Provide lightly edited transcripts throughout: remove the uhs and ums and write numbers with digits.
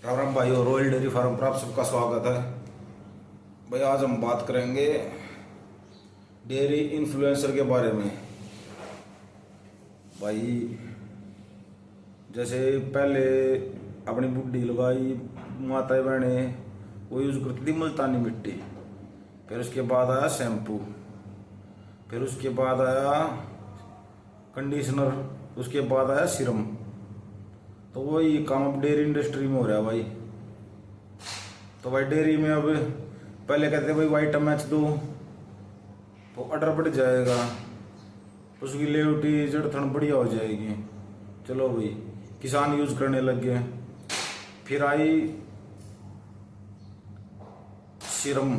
राम राम भाइयों, royal dairy farm पर आप सबका स्वागत है। भाई आज हम बात करेंगे डेयरी इन्फ्लुएंसर के बारे में। भाई जैसे पहले अपनी बुढ़ी लगाई माता बहनें वो यूज़ करती थी मुल्तानी मिट्टी, फिर उसके बाद आया शैम्पू, फिर उसके बाद आया कंडीशनर, उसके बाद आया सीरम। तो वही काम अब डेयरी इंडस्ट्री में हो रहा है भाई। तो भाई डेयरी में अब पहले कहते भाई वाइटामैक्स दो तो ऑर्डर बढ़ जाएगा, उसकी लेवटी जड़थन बढ़िया हो जाएगी। चलो भाई किसान यूज करने लग गए। फिर आई सीरम,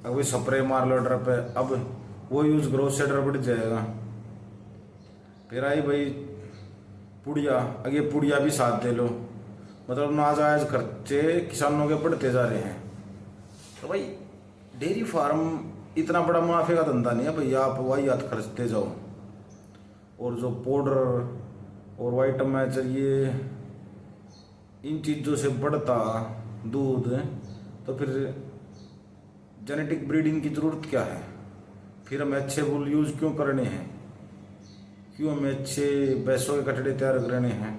अब भाई स्प्रे मार लो ऑर्डर पे, अब वो यूज करो उससे ऑर्डर बढ़ जाएगा। फिर आई भाई पुड़िया, अगे पुड़िया भी साथ दे लो, मतलब नाजायज खर्चे किसानों के बढ़ते जा रहे हैं। तो भाई डेयरी फार्म इतना बड़ा मुनाफे का धंधा नहीं है भाई, आप वाहियात खर्चते जाओ। और जो पाउडर और वाइटामिन चाहिए इन चीज़ों से बढ़ता दूध, तो फिर जेनेटिक ब्रीडिंग की ज़रूरत क्या है? फिर हमें अच्छे बुल यूज़ क्यों करने हैं, क्यों हमें अच्छे भैंसों के कटड़े तैयार करने हैं?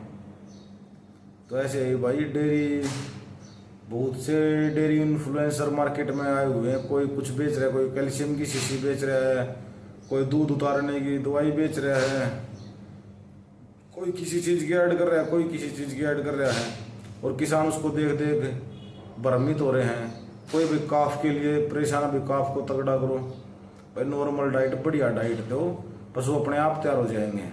तो ऐसे ही भाई डेयरी, बहुत से डेयरी इन्फ्लुएंसर मार्केट में आए हुए हैं। कोई कुछ बेच रहा है, कोई कैल्शियम की शीशी बेच रहा है, कोई दूध उतारने की दवाई बेच रहा है, कोई किसी चीज़ की ऐड कर रहा है, कोई किसी चीज़ की ऐड कर रहा है, और किसान उसको देख देख भ्रमित हो रहे हैं। कोई भी काफ के लिए परेशान, भी काफ को तगड़ा करो भाई, नॉर्मल डाइट बढ़िया डाइट दो, बस वो अपने आप तैयार हो जाएंगे।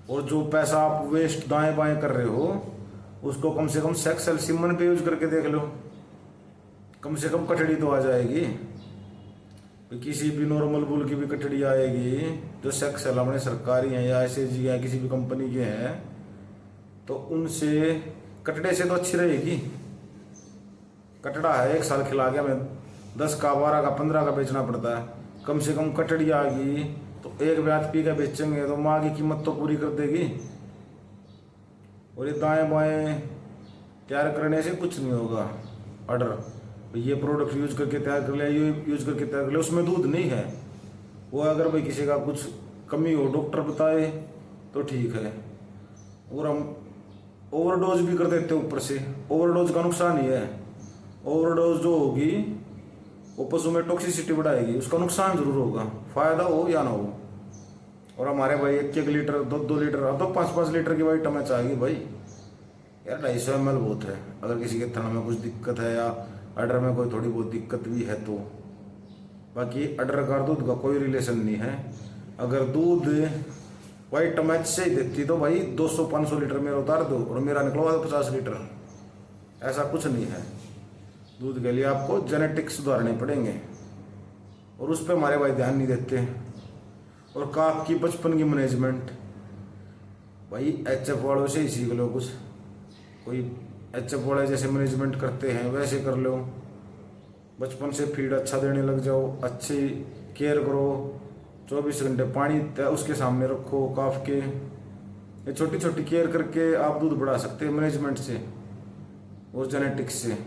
और जो पैसा आप वेस्ट दाएं बाएं कर रहे हो उसको कम से कम सेक्सल सिमन पे यूज करके देख लो, कम से कम कटड़ी तो आ जाएगी। किसी भी नॉर्मल बुल की भी कटड़ी आएगी जो सेक्सल अपने सरकारी हैं या ऐसे जी हैं किसी भी कंपनी के हैं, तो उनसे कटड़े से तो अच्छी रहेगी। कटड़ा है 1 साल खिला गया, मैं 10 का 12 का 15 का बेचना पड़ता है, कम से कम कटड़ी आ गई तो एक ब्याज पी का बेचेंगे तो माँ की कीमत तो पूरी कर देगी। और ये दाएं बाएं तैयार करने से कुछ नहीं होगा। ऑर्डर ये प्रोडक्ट यूज करके तैयार कर लिया, ये यूज करके तैयार कर लिया, उसमें दूध नहीं है। वो अगर भाई किसी का कुछ कमी हो डॉक्टर बताए तो ठीक है, और हम ओवरडोज भी कर देते ऊपर से। ओवरडोज का नुकसान ही है, ओवरडोज जो होगी वो पशु में टॉक्सिसिटी बढ़ाएगी, उसका नुकसान जरूर होगा, फायदा हो या ना हो। और हमारे भाई 1-1 लीटर 2-2 लीटर, अब तो 5-5 लीटर की वाइटामिन चाहिए भाई यार। 250 ml बहुत है। अगर किसी के थन में कुछ दिक्कत है या अडर में कोई थोड़ी बहुत दिक्कत भी है तो, बाकी अडर का दूध का कोई रिलेशन नहीं है। अगर दूध वाइटामिन से ही देती तो भाई 200-500 लीटर मेरा उतार दो और मेरा निकलवा दो 50 लीटर, ऐसा कुछ नहीं है। दूध के लिए आपको जेनेटिक्स सुधारने पड़ेंगे और उस पर हमारे भाई ध्यान नहीं देते। और काफ की बचपन की मैनेजमेंट भाई एचएफ वालों से ही सीख लो कुछ। कोई एचएफ वाले जैसे मैनेजमेंट करते हैं वैसे कर लो, बचपन से फीड अच्छा देने लग जाओ, अच्छी केयर करो, 24 घंटे पानी उसके सामने रखो काफ के। ये छोटी छोटी केयर करके आप दूध बढ़ा सकते हैं मैनेजमेंट से और जेनेटिक्स से।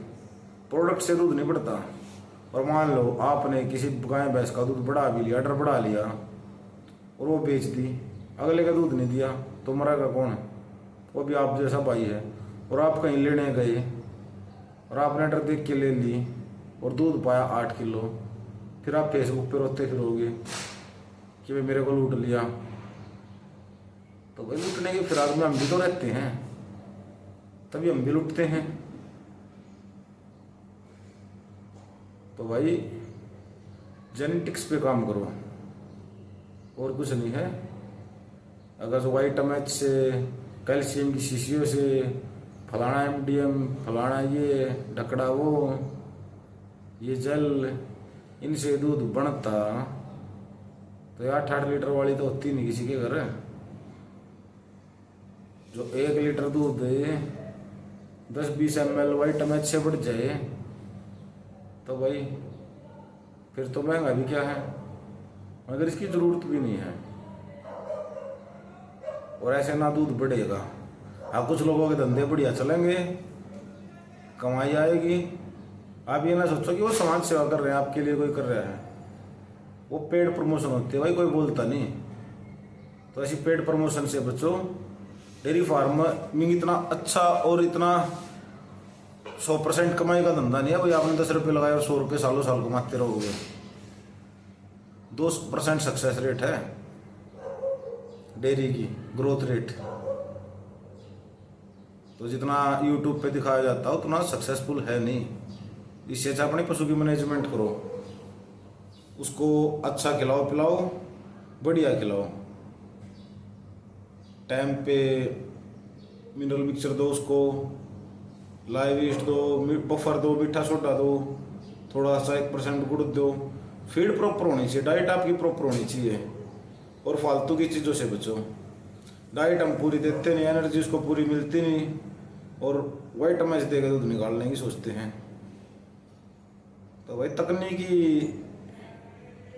प्रोडक्ट से दूध नहीं बढ़ता। और मान लो आपने किसी गाय भैंस का दूध बढ़ा भी लिया, ऑर्डर बढ़ा लिया और वो बेच दी, अगले का दूध नहीं दिया तो मरेगा कौन? वो भी आप जैसा भाई है। और आप कहीं लेने गए और आपने ऑर्डर देख के ले ली और दूध पाया 8 किलो, फिर आप फेसबुक पे रोते फिरोगे कि भाई मेरे को लूट लिया। तो भाई लूटने के फिराक में हम भी तो रहते हैं, तभी हम भी लूटते हैं। तो भाई जेनेटिक्स पे काम करो और कुछ नहीं है। अगर जो वाइटामिन से, कैल्शियम की शीशियों से, फलाना एमडीएम, फलाना ये ढकड़ा वो, ये जल, इनसे दूध बनता तो 8-8 लीटर वाली तो होती नहीं किसी के घर। जो 1 लीटर दूध 10-20 ml वाइटामिन से बढ़ जाए तो भाई फिर तो महंगा भी क्या है, मगर इसकी ज़रूरत भी नहीं है। और ऐसे ना दूध बढ़ेगा। हाँ कुछ लोगों के धंधे बढ़िया चलेंगे, कमाई आएगी। आप ये ना सोचो कि वो समाज सेवा कर रहे हैं, आपके लिए कोई कर रहा है, वो पेड प्रमोशन होती है भाई, कोई बोलता नहीं। तो ऐसी पेड प्रमोशन से बचो। डेयरी फार्मिंग इतना अच्छा और इतना 100% कमाई का धंधा नहीं है भाई। आपने 10 रुपये लगाए और 100 रुपये सालों साल कमाते रहोगे। 2% सक्सेस रेट है डेयरी की, ग्रोथ रेट। तो जितना यूट्यूब पे दिखाया जाता है उतना सक्सेसफुल है नहीं। इससे अच्छा अपने पशु की मैनेजमेंट करो, उसको अच्छा खिलाओ पिलाओ, बढ़िया खिलाओ, टाइम पे मिनरल मिक्सचर दो उसको, लाइव ईस्ट दो, बफर दो, मीठा सोडा दो, थोड़ा सा 1% गुड़ दो। फीड प्रॉपर होनी चाहिए, डाइट आपकी प्रॉपर होनी चाहिए, और फालतू की चीज़ों से बचो। डाइट हम पूरी देते नहीं, एनर्जी उसको पूरी मिलती नहीं, और वाइटामिन देकर दूध निकालने की सोचते हैं। तो भाई तकनीकी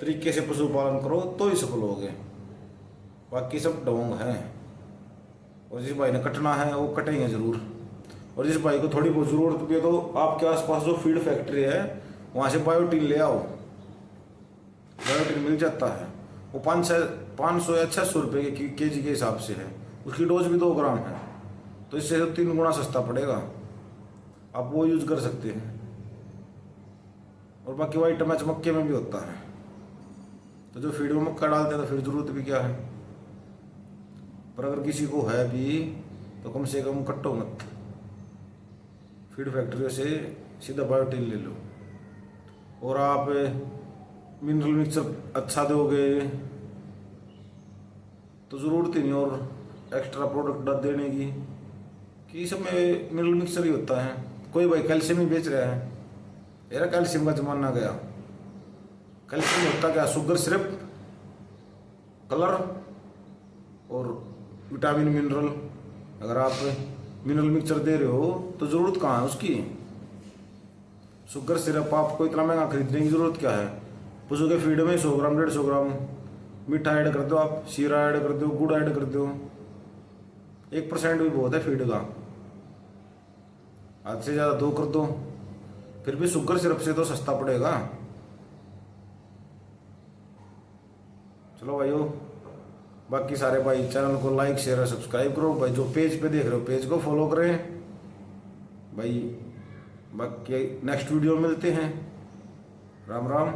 तरीके से पशुपालन करो तो ही सफल होगे, बाकी सब ढोंग है। और जिस भाई ने कटना है वो कटेंगे ज़रूर। और जिस भाई को थोड़ी बहुत ज़रूरत भी है तो आपके आसपास जो फीड फैक्ट्री है वहाँ से बायोटीन ले आओ, बायोटीन मिल जाता है। वो 500 या 600 रुपये के केजी के हिसाब से है, उसकी डोज भी 2 ग्राम है, तो इससे 3 गुना सस्ता पड़ेगा, आप वो यूज़ कर सकते हैं। और बाकी वाइटामिन मक्के में भी होता है, तो जो फीड में मक्का डालते हैं तो फिर ज़रूरत भी क्या है। पर अगर किसी को है भी तो कम से कम कट्टो मत, फीड फैक्ट्री से सीधा बायोटीन ले लो। और आप मिनरल मिक्सचर अच्छा दोगे तो ज़रूरत ही नहीं और एक्स्ट्रा प्रोडक्ट देने की, कि सब में मिनरल मिक्सचर ही होता है। कोई भाई कैल्शियम ही बेच रहा है, यार कैल्शियम का जमाना गया। कैल्शियम होता क्या, शुगर सिरप, कलर और विटामिन मिनरल। अगर आप मिनरल मिक्सचर दे रहे हो तो ज़रूरत कहाँ है उसकी। शुगर सिरप आपको इतना महंगा खरीदने की ज़रूरत क्या है। पशु के फीड में 100 ग्राम 150 ग्राम मीठा ऐड कर दो, आप शीरा ऐड कर दो, गुड़ ऐड कर दो, 1% भी बहुत है फीड का, आध से ज़्यादा 2 कर दो, फिर भी शुगर सिरप से तो सस्ता पड़ेगा। चलो भाइयों, बाकी सारे भाई चैनल को लाइक शेयर और सब्सक्राइब करो भाई। जो पेज पे देख रहे हो पेज को फॉलो करें भाई। बाकी नेक्स्ट वीडियो मिलते हैं। राम राम।